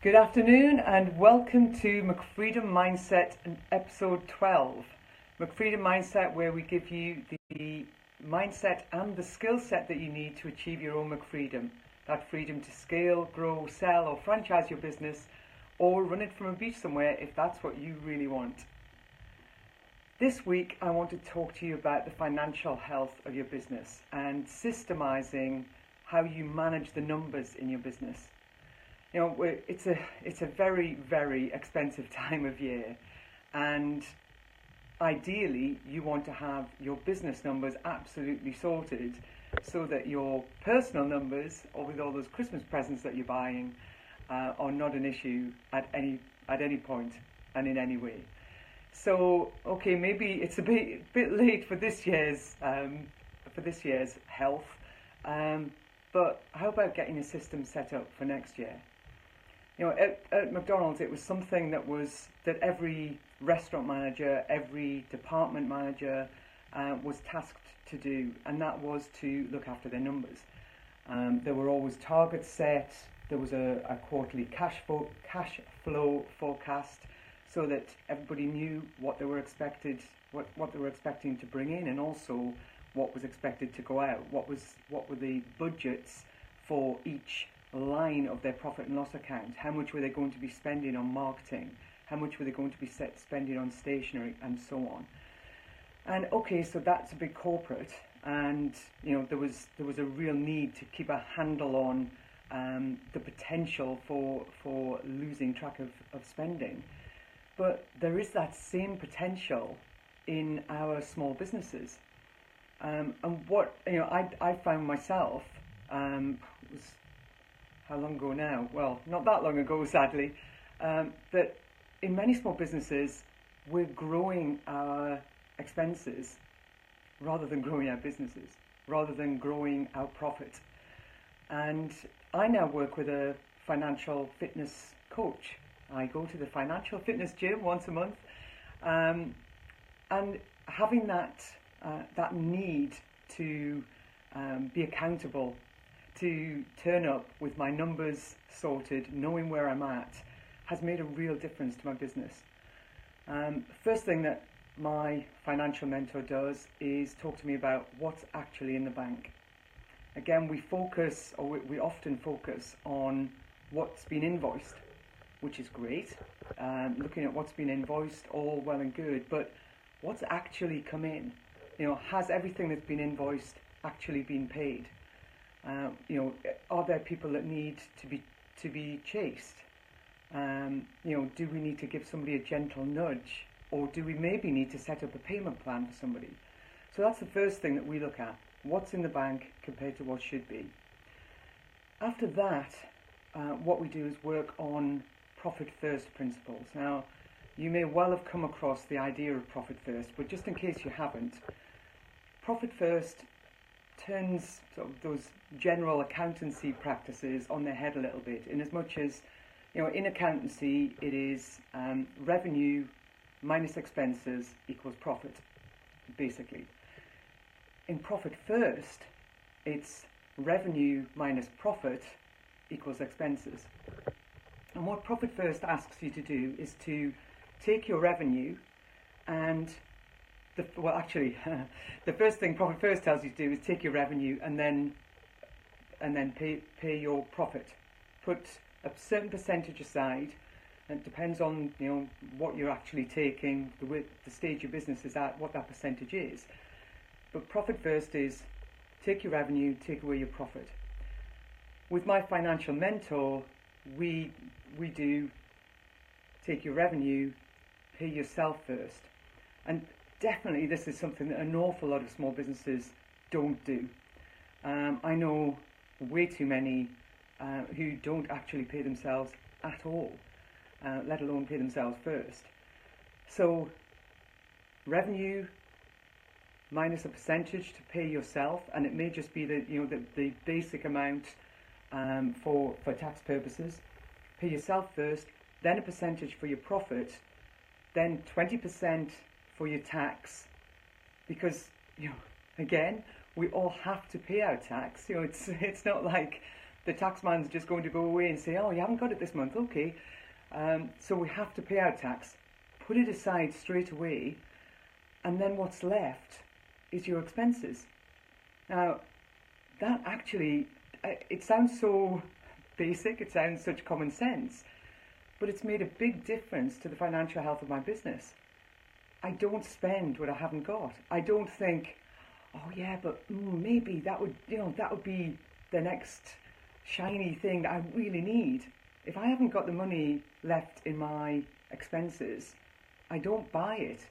Good afternoon and welcome to McFreedom Mindset episode 12. McFreedom Mindset, where we give you the mindset and the skill set that you need to achieve your own McFreedom. That freedom to scale, grow, sell or franchise your business, or run it from a beach somewhere if that's what you really want. This week I want to talk to you about the financial health of your business and systemizing how you manage the numbers in your business. You know, it's a very, very expensive time of year, and ideally you want to have your business numbers absolutely sorted so that your personal numbers, or with all those Christmas presents that you're buying, are not an issue at any point and in any way. So, okay, maybe it's a bit late for this year's health, but how about getting a system set up for next year? You know, at McDonald's, it was something that every restaurant manager, every department manager was tasked to do, and that was to look after their numbers. There were always targets set. There was a quarterly cash flow forecast, so that everybody knew what they were expecting to bring in, and also what was expected to go out. What were the budgets for each line of their profit and loss account? How much were they going to be spending on marketing? How much were they going to be spending on stationery, and so on? And okay, so that's a big corporate, and you know there was a real need to keep a handle on the potential for losing track of spending. But there is that same potential in our small businesses, and what I found myself was, how long ago now? Well, not that long ago, sadly, that in many small businesses, we're growing our expenses rather than growing our businesses, rather than growing our profit. And I now work with a financial fitness coach. I go to the financial fitness gym once a month, and having that need to be accountable, to turn up with my numbers sorted, knowing where I'm at, has made a real difference to my business. First thing that my financial mentor does is talk to me about what's actually in the bank. Again, we often focus on what's been invoiced, which is great. Looking at what's been invoiced, all well and good, but what's actually come in? You know, has everything that's been invoiced actually been paid? Are there people that need to be chased? Do we need to give somebody a gentle nudge, or do we maybe need to set up a payment plan for somebody? So that's the first thing that we look at: what's in the bank compared to what should be. After that, what we do is work on profit first principles. Now, you may well have come across the idea of profit first, but just in case you haven't, profit first turns sort of those general accountancy practices on their head a little bit, in as much as, in accountancy it is revenue minus expenses equals profit, basically. In profit first, it's revenue minus profit equals expenses. And what profit first asks you to do is to take your revenue and the first thing Profit First tells you to do is take your revenue and then pay your profit. Put a certain percentage aside, and it depends on what you're actually taking, the stage your business is at, what that percentage is. But Profit First is take your revenue, take away your profit. With my financial mentor, we do take your revenue, pay yourself first. And definitely this is something that an awful lot of small businesses don't do. I know way too many who don't actually pay themselves at all, let alone pay themselves first. So revenue minus a percentage to pay yourself, and it may just be the basic amount for tax purposes. Pay yourself first, then a percentage for your profit, then 20% for your tax, because again, we all have to pay our tax. It's not like the taxman's just going to go away and say, oh, you haven't got it this month, okay. So we have to pay our tax, put it aside straight away, and then what's left is your expenses. Now, that actually, it sounds so basic, it sounds such common sense, but it's made a big difference to the financial health of my business. I don't spend what I haven't got. I don't think, oh yeah, but maybe that would be the next shiny thing that I really need. If I haven't got the money left in my expenses, I don't buy it.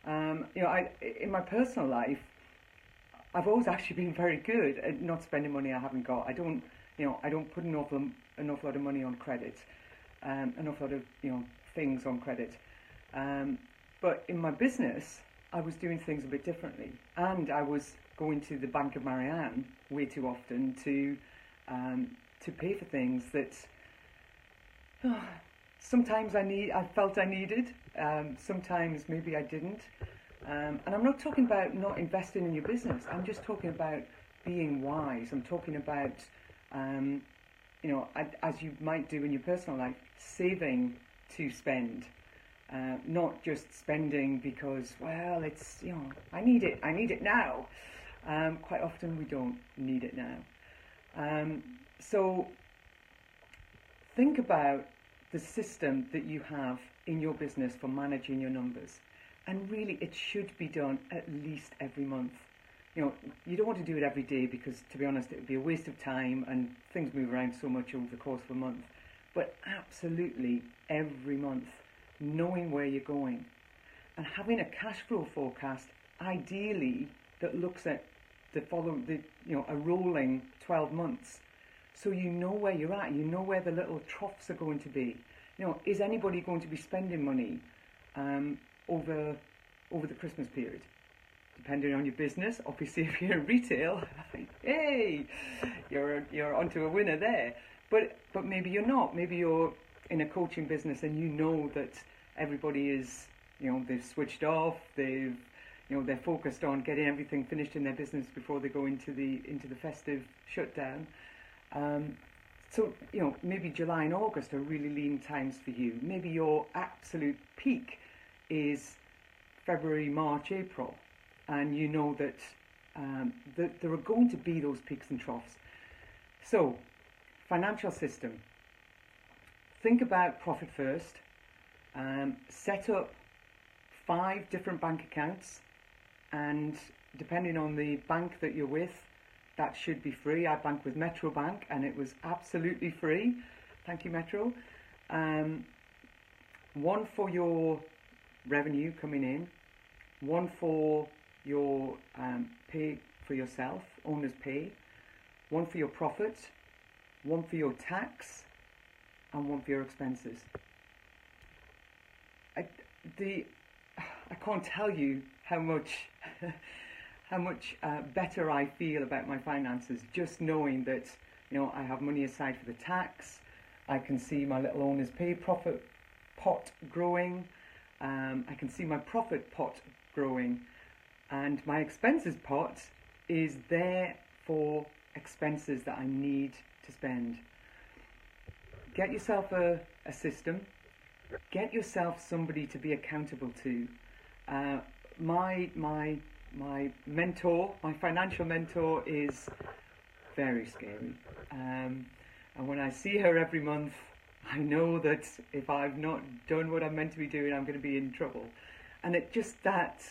In my personal life, I've always actually been very good at not spending money I haven't got. I don't put an awful lot of money on credit, an awful lot of things on credit. But in my business, I was doing things a bit differently, and I was going to the Bank of Marianne way too often to pay for things that sometimes I felt I needed, sometimes maybe I didn't. And I'm not talking about not investing in your business. I'm just talking about being wise. I'm talking about, as you might do in your personal life, saving to spend. Not just spending because, well, it's, I need it now. Quite often we don't need it now. So think about the system that you have in your business for managing your numbers. And really, it should be done at least every month. You don't want to do it every day because, to be honest, it would be a waste of time and things move around so much over the course of a month. But absolutely every month, knowing where you're going and having a cash flow forecast, ideally, that looks at a rolling 12 months. So you know where you're at, you know where the little troughs are going to be. Is anybody going to be spending money over the Christmas period? Depending on your business, obviously if you're in retail, hey, you're onto a winner there. But maybe you're not. Maybe you're in a coaching business and you know that everybody is, they've switched off, they're focused on getting everything finished in their business before they go into the festive shutdown. So, maybe July and August are really lean times for you. Maybe your absolute peak is February, March, April, and you know that there are going to be those peaks and troughs. So, financial system. Think about profit first. Set up 5 different bank accounts, and depending on the bank that you're with, that should be free. I bank with Metro Bank and it was absolutely free. Thank you, Metro. One for your revenue coming in, one for your pay for yourself, owner's pay, one for your profit, one for your tax, and one for your expenses. I can't tell you how much better I feel about my finances just knowing that I have money aside for the tax. I can see my little owner's pay profit pot growing. I can see my profit pot growing, and my expenses pot is there for expenses that I need to spend. Get yourself a system. Get yourself somebody to be accountable to. My mentor, my financial mentor, is very scary. And when I see her every month, I know that if I've not done what I'm meant to be doing, I'm going to be in trouble. And it just that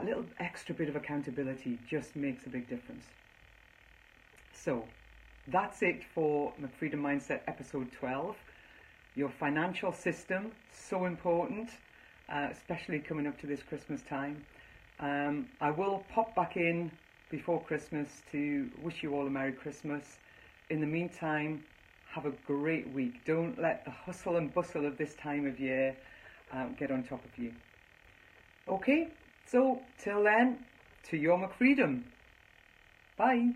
little extra bit of accountability just makes a big difference. So that's it for McFreedom Mindset episode 12. Your financial system, so important, especially coming up to this Christmas time. I will pop back in before Christmas to wish you all a Merry Christmas. In the meantime, have a great week. Don't let the hustle and bustle of this time of year get on top of you. Okay, so till then, to your McFreedom. Bye.